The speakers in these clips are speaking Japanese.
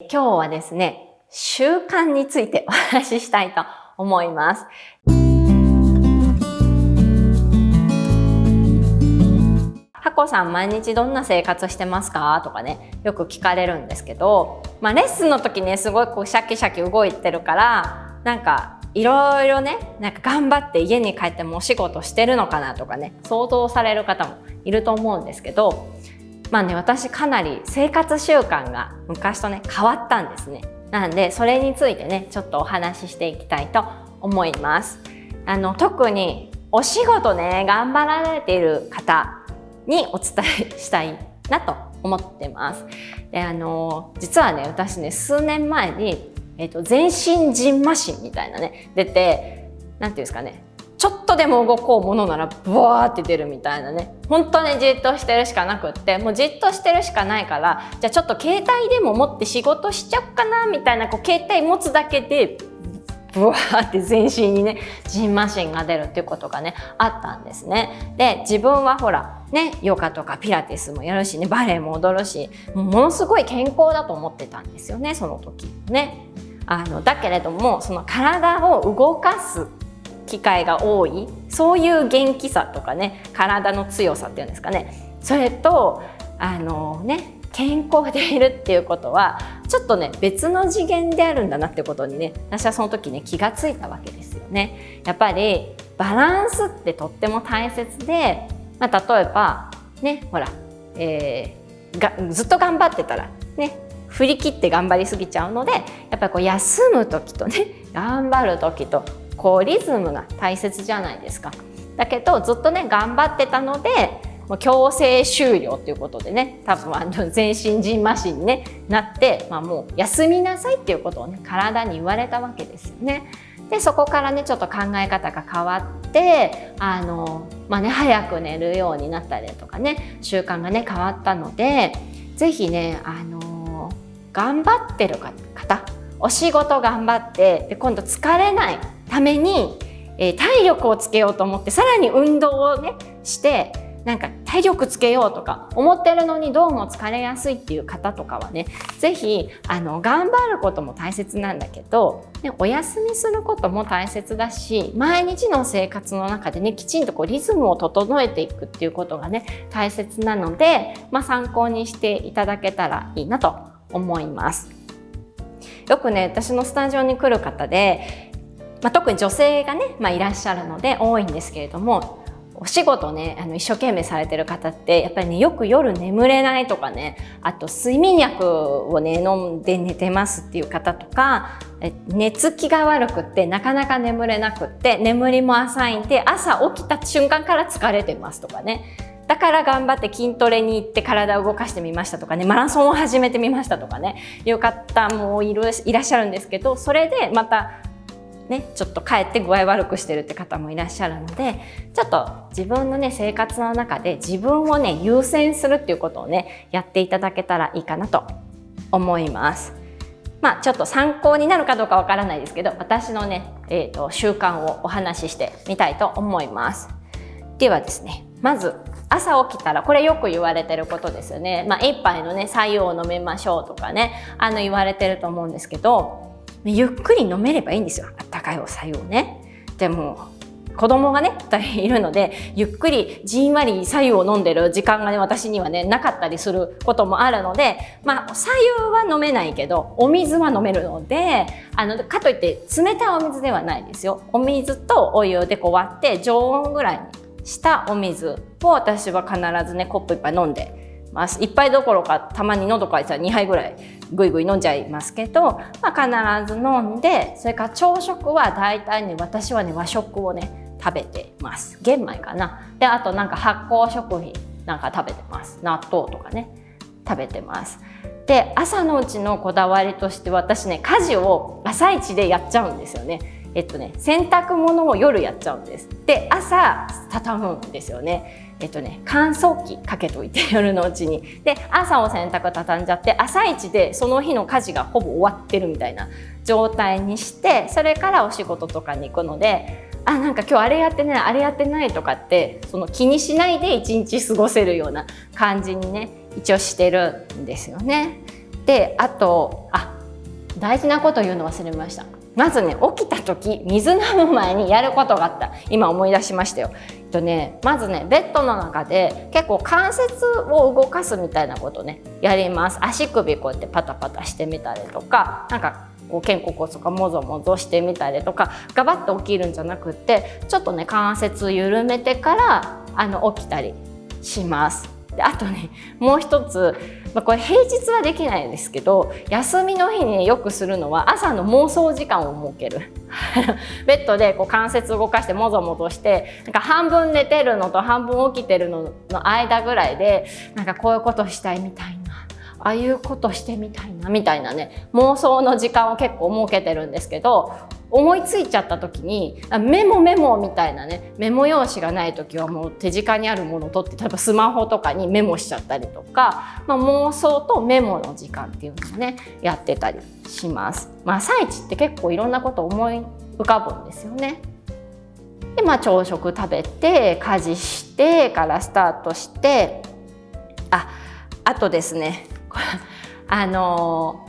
今日はですね、習慣についてお話ししたいと思います。ハコさん毎日どんな生活してますかとかね、よく聞かれるんですけど、レッスンの時ね、すごいシャキシャキ動いてるから、いろいろね、頑張って家に帰ってもお仕事してるのかなとかね、想像される方もいると思うんですけど、私かなり生活習慣が昔とね変わったんですね。なんでそれについてねちょっとお話ししていきたいと思います。特にお仕事ね頑張られている方にお伝えしたいなと思ってます。で実はね私ね数年前に、全身じんましんみたいなね出て、なんていうんですかね、ちょっとでも動こうものならブワーって出るみたいなね、本当にじっとしてるしかなくって、もうじっとしてるしかないから、じゃあちょっと携帯でも持って仕事しちゃおうかなみたいな、携帯持つだけでブワーって全身にねじんましんが出るっていうことがねあったんですね。で自分はほらねヨガとかピラティスもやるしね、バレエも踊るし、ものすごい健康だと思ってたんですよね、その時ね。だけれどもその体を動かす機会が多い、そういう元気さとかね、体の強さっていうんですかね、それと健康でいるっていうことはちょっとね別の次元であるんだなってことにね、私はその時ね気がついたわけですよね。やっぱりバランスってとっても大切で、例えばねほら、ずっと頑張ってたらね振り切って頑張りすぎちゃうので、やっぱり休む時とね頑張る時とリズムが大切じゃないですか。だけどずっとね頑張ってたのでもう強制終了ということでね、多分全身じんましんに、ね、なって、もう休みなさいっていうことをね体に言われたわけですよね。でそこからねちょっと考え方が変わって早く寝るようになったりとかね、習慣がね変わったので、ぜひね頑張ってる方、お仕事頑張ってで今度疲れないために、体力をつけようと思ってさらに運動をねして体力つけようとか思ってるのにどうも疲れやすいっていう方とかはね、ぜひ頑張ることも大切なんだけど、お休みすることも大切だし、毎日の生活の中でねきちんとリズムを整えていくっていうことがね大切なので、参考にしていただけたらいいなと思います。よくね私のスタジオに来る方で、特に女性がね、いらっしゃるので多いんですけれども、お仕事ね一生懸命されてる方ってやっぱりねよく夜眠れないとかね、あと睡眠薬をね飲んで寝てますっていう方とか、寝つきが悪くってなかなか眠れなくって眠りも浅いんで朝起きた瞬間から疲れてますとかね、だから頑張って筋トレに行って体を動かしてみましたとかね、マラソンを始めてみましたとかねいう方もいらっしゃるんですけど、それでまたね、ちょっと帰って具合悪くしてるって方もいらっしゃるので、ちょっと自分のね生活の中で自分をね優先するっていうことをねやっていただけたらいいかなと思います。ちょっと参考になるかどうかわからないですけど、私のね、習慣をお話ししてみたいと思います。ではですね、まず朝起きたら、これよく言われてることですよね。一杯のね白湯を飲めましょうとかね言われてると思うんですけど、ゆっくり飲めればいいんですよ、あったかいお白湯をね。でも子供がね2人いるので、ゆっくりじんわり白湯を飲んでる時間がね私にはねなかったりすることもあるので、白湯は飲めないけどお水は飲めるので、かといって冷たいお水ではないですよ。お水とお湯で割って常温ぐらいにしたお水を私は必ずねコップ1杯飲んでます。1杯どころかたまに喉乾いたら2杯ぐらいぐいぐい飲んじゃいますけど、必ず飲んで、それから朝食はだいたいね私はね和食をね食べてます。玄米かな。であと発酵食品食べてます。納豆とかね食べてます。で朝のうちのこだわりとして私ね家事を朝一でやっちゃうんですよね。洗濯物を夜やっちゃうんです。で朝畳むんですよね。乾燥機かけといて夜のうちに、で朝お洗濯畳んじゃって朝一でその日の家事がほぼ終わってるみたいな状態にして、それからお仕事とかに行くので、今日あれやってないあれやってないとかって気にしないで一日過ごせるような感じにね一応してるんですよね。であと大事なこと言うの忘れました。まずね、起きた時水飲む前にやることがあった。今思い出しましたよ。まずね、ベッドの中で結構関節を動かすみたいなことねやります。足首こうやってパタパタしてみたりとか、なんかこう肩甲骨とかもぞもぞしてみたりとか、ガバッと起きるんじゃなくってちょっとね関節緩めてから起きたりします。であとね、もう一つ、これ平日はできないんですけど、休みの日によくするのは朝の妄想時間を設けるベッドでこう関節動かしてもぞもぞして、なんか半分寝てるのと半分起きてるのの間ぐらいで、なんかこういうことしたいみたいな、ああいうことしてみたいなみたいなね、妄想の時間を結構設けてるんですけど、思いついちゃった時にメモみたいなね、メモ用紙がない時はもう手近にあるものを取って、例えばスマホとかにメモしちゃったりとか、妄想とメモの時間っていうのをねやってたりします。朝一って結構いろんなこと思い浮かぶんですよね。で朝食食べて家事してからスタートして、あとですね、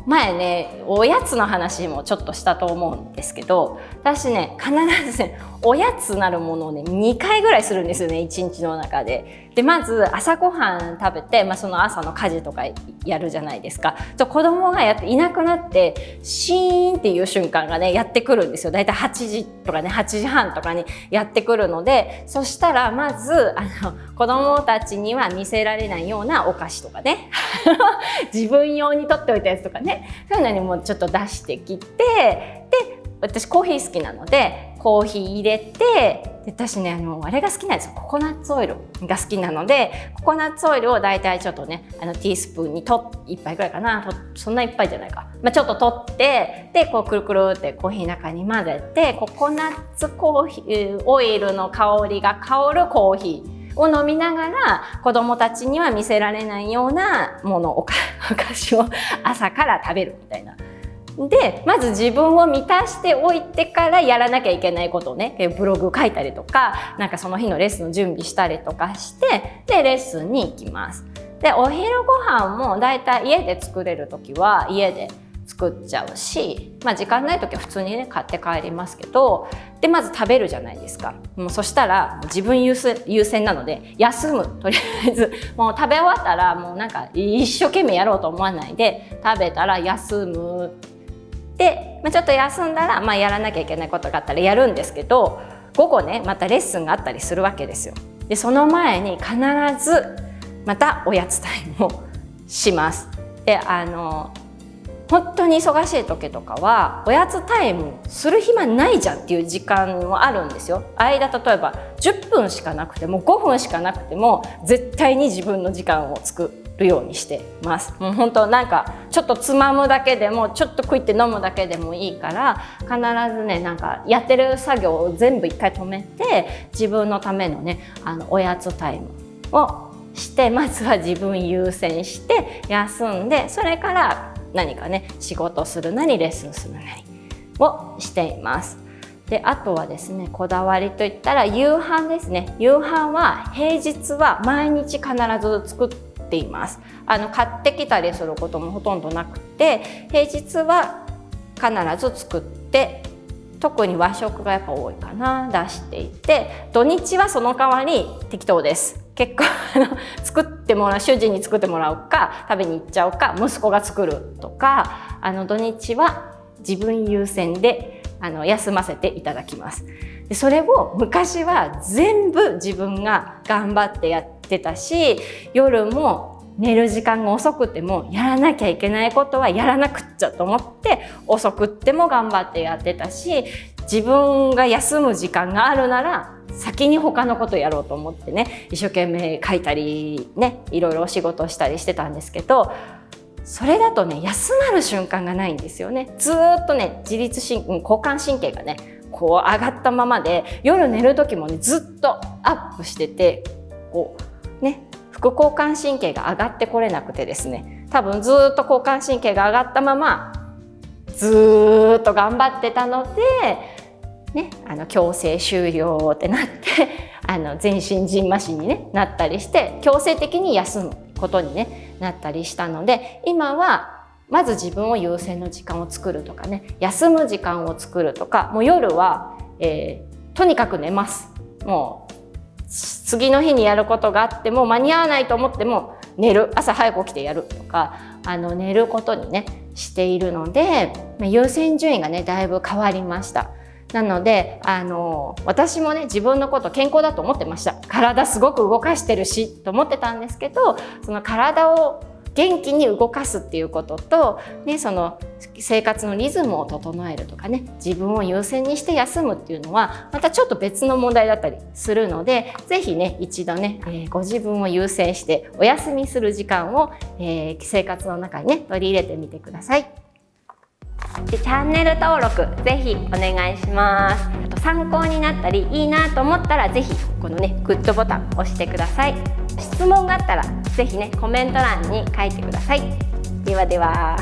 前ねおやつの話もちょっとしたと思うんですけど、私ね必ずねおやつなるものをね2回ぐらいするんですよね、1日の中で。でまず朝ごはん食べて、その朝の家事とかやるじゃないですか。子供がいなくなってシーンっていう瞬間がねやってくるんですよ。だいたい8時とかね8時半とかにやってくるので、そしたらまず子供たちには見せられないようなお菓子とかね自分用に取っておいたやつとかね、そういうのにもちょっと出してきて、で私コーヒー好きなのでコーヒー入れて、で私ねあれが好きなんですよ、ココナッツオイルが好きなので、ココナッツオイルをだいたいちょっとねティースプーンに1杯ぐらいかな、そんな1杯じゃないか、ちょっと取って、でこうくるくるってコーヒーの中に混ぜて、ココナッツオイルの香りが香るコーヒーを飲みながら、子どもたちには見せられないようなものお菓子を朝から食べるみたいな。でまず自分を満たしておいてからやらなきゃいけないことをね、ブログ書いたりとか、なんかその日のレッスンの準備したりとかして、でレッスンに行きます。でお昼ご飯もだいたい家で作れる時は家で作っちゃうし、時間ない時は普通にね買って帰りますけど、でまず食べるじゃないですか。もうそしたら自分優先なので休む、とりあえずもう食べ終わったらもうなんか一生懸命やろうと思わないで、食べたら休むで、ちょっと休んだら、やらなきゃいけないことがあったらやるんですけど、午後ねまたレッスンがあったりするわけですよ。でその前に必ずまたおやつタイムをします。で本当に忙しい時とかはおやつタイムする暇ないじゃんっていう時間もあるんですよ。間例えば10分しかなくても5分しかなくても絶対に自分の時間を作るようにしてます。もう本当なんかちょっとつまむだけでもちょっと食いって飲むだけでもいいから、必ずねなんかやってる作業を全部一回止めて、自分のためのねおやつタイムをして、まずは自分優先して休んで、それから何かね仕事するなりレッスンするなりをしています。であとはですね、こだわりといったら夕飯ですね。夕飯は平日は毎日必ず作っています。買ってきたりすることもほとんどなくて、平日は必ず作って、特に和食がやっぱ多いかな、出していて、土日はその代わり適当です。結構作ってもらう、主人に作ってもらうか食べに行っちゃうか、息子が作るとか、土日は自分優先で休ませていただきます。でそれを昔は全部自分が頑張ってやってたし、夜も寝る時間が遅くてもやらなきゃいけないことはやらなくっちゃと思って遅くっても頑張ってやってたし、自分が休む時間があるなら先に他のことやろうと思ってね、一生懸命書いたりね、いろいろお仕事したりしてたんですけど、それだとね休まる瞬間がないんですよね。ずっとね交感神経がねこう上がったままで、夜寝る時もねずっとアップしてて、こうね副交感神経が上がってこれなくてですね、多分ずっと交感神経が上がったままずっと頑張ってたのでね、強制終了ってなって全身じんましんに、ね、なったりして、強制的に休むことに、ね、なったりしたので、今はまず自分を優先の時間を作るとかね、休む時間を作るとか、もう夜は、とにかく寝ます。もう次の日にやることがあっても間に合わないと思っても寝る、朝早く起きてやるとか、寝ることにねしているので、優先順位がねだいぶ変わりました。なので私もね自分のこと健康だと思ってました。体すごく動かしてるしと思ってたんですけど、その体を元気に動かすっていうことと、ね、その生活のリズムを整えるとかね、自分を優先にして休むっていうのはまたちょっと別の問題だったりするので、ぜひね一度ね、ご自分を優先してお休みする時間を、生活の中にね取り入れてみてください。でチャンネル登録ぜひお願いします。あと参考になったりいいなと思ったらぜひこのねグッドボタン押してください。質問があったらぜひねコメント欄に書いてください。ではでは。